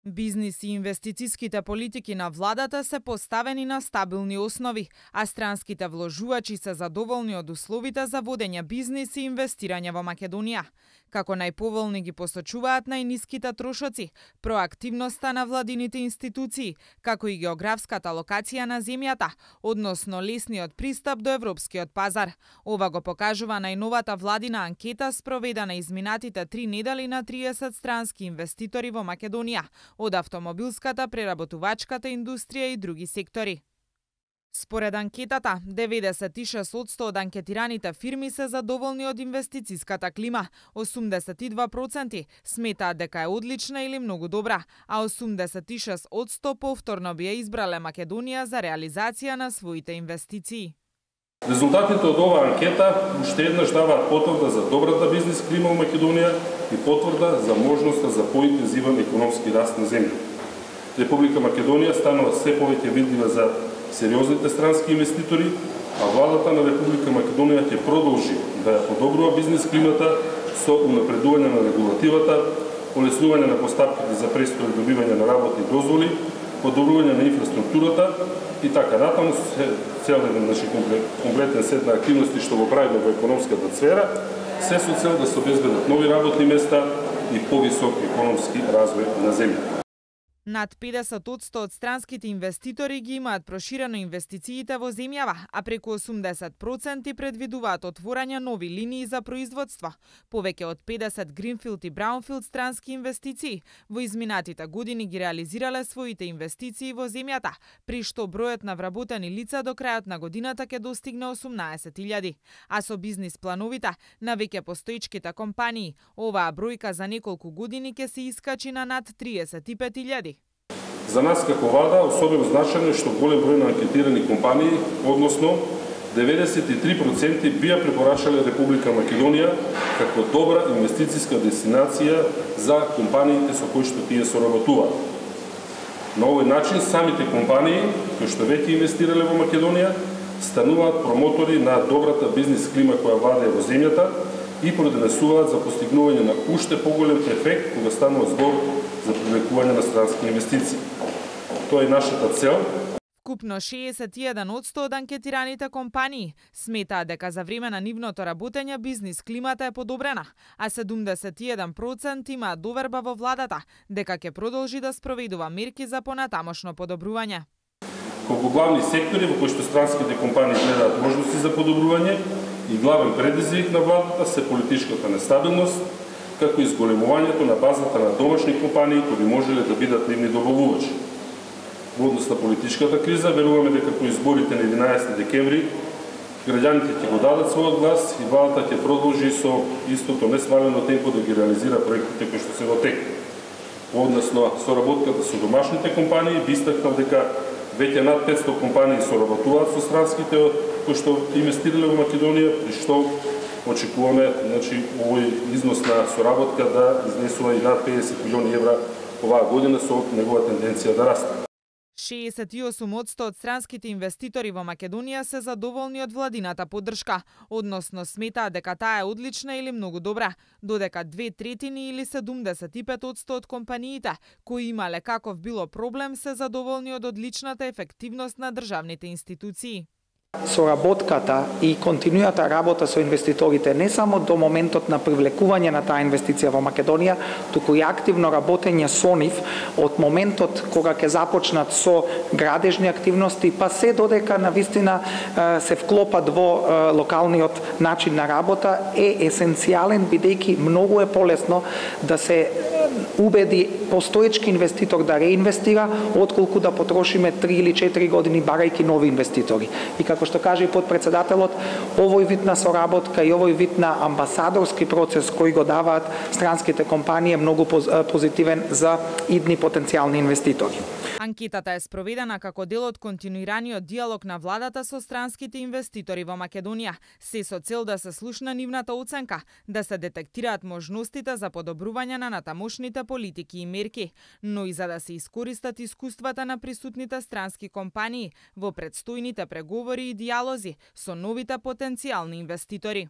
Бизнис и инвестицијските политики на владата се поставени на стабилни основи, а странските вложувачи се задоволни од условите за водење бизнис и инвестирање во Македонија. Како најповолни ги посочуваат најниските трошоци, проактивноста на владините институции, како и географската локација на земјата, односно лесниот пристап до европскиот пазар. Ова го покажува најновата владина анкета спроведена изминатите 3 недели на 30 странски инвеститори во Македонија, од автомобилската, преработувачката индустрија и други сектори. Според анкетата, 96% од анкетираните фирми се задоволни од инвестицијската клима, 82% сметаат дека е одлична или многу добра, а 86% повторно би ја избрале Македонија за реализација на своите инвестиции. Резултатите од оваа анкета уште еднаш даваат потврда за добрата бизнис клима во Македонија и потврда за можноста за поинтензивен економски раст на земјата. Република Македонија станува се повеќе видлива за сериозните странски инвеститори, а владата на Република Македонија ќе продолжи да ја подобрува бизнис климата со унапредување на регулативата, олеснување на постапките за престој и добивање на работни дозволи, подобрување на инфраструктурата и така натаму цел комплетен сет на активности што го правиме во економската сфера, се со цел да се обезбедат нови работни места и повисок економски развој на земјата. Над 50% од странските инвеститори ги имаат проширено инвестициите во земјава, а преку 80% предвидуваат отворање нови линии за производство. Повеќе од 50 гринфилд и браунфилд странски инвестиции во изминатите години ги реализирале своите инвестиции во земјата, при што бројот на вработени лица до крајот на годината ќе достигне 18.000, а со бизнис плановите на веќе постоечките компании, оваа бројка за неколку години ќе се искачи на над 35.000. За нас како влада особено значајно е што голем број на анкетирани компании, односно 93% бија препорачале Република Македонија како добра инвестицијска дестинација за компаниите со кои што тие соработуваат. На овој начин самите компании кои што веќе инвестирале во Македонија стануваат промотори на добрата бизнис клима која владее во земјата и продонесуваат за постигнување на уште поголем ефект кога станува збор за привлекување на странски инвестиции. Тоа е нашата цел. Вкупно 61% од анкетираните компании сметаат дека за време на нивното работење бизнис климата е подобрена, а 71% имаат доверба во владата дека ќе продолжи да спроведува мерки за понатамошно подобрување. Колку главни сектори во кои што странските компании гледаат можности за подобрување и главен предизвик на владата се политичката нестабилност, како и зголемувањето на базата на домашни компании кои би можеле да бидат нивни добавувачи. Во однос на политичката криза, веруваме дека по изборите на 11 декември граѓаните ќе го дадат својот глас и владата ќе продолжи со истото несмалено темпо да ги реализира проектите кои што се во тек. Во однос на соработката со домашните компании, би истакнал дека веќе над 500 компании соработуваат со странските кои што инвестирале во Македонија, и што очекуваме овој износ на соработка да изнесува и над 50 милиони евра оваа година со негова тенденција да расте. 68% од странските инвеститори во Македонија се задоволни од владината поддршка, односно сметаат дека таа е одлична или многу добра, додека 2/3 или 75% од компаниите кои имале каков било проблем се задоволни од одличната ефективност на државните институции. Соработката и континуирата работа со инвеститорите не само до моментот на привлекување на таа инвестиција во Македонија, туку и активно работење со нив од моментот кога ќе започнат со градежни активности, па се додека навистина се вклопат во локалниот начин на работа е есенцијален, бидејќи многу е полесно да се убеди постоечки инвеститор да реинвестира, отколку да потрошиме 3 или 4 години барајќи нови инвеститори. И како што каже и подпредседателот, овој вид на соработка и овој вид на амбасадорски процес кој го даваат странските компании е многу позитивен за идни потенцијални инвеститори. Анкетата е спроведена како дел од континуираниот диалог на владата со странските инвеститори во Македонија, се со цел да се слушна нивната оценка, да се детектираат можностите за подобрување на натамошните политики и мерки, но и за да се искористат искуствата на присутните странски компании во предстојните преговори и диалози со новите потенцијални инвеститори.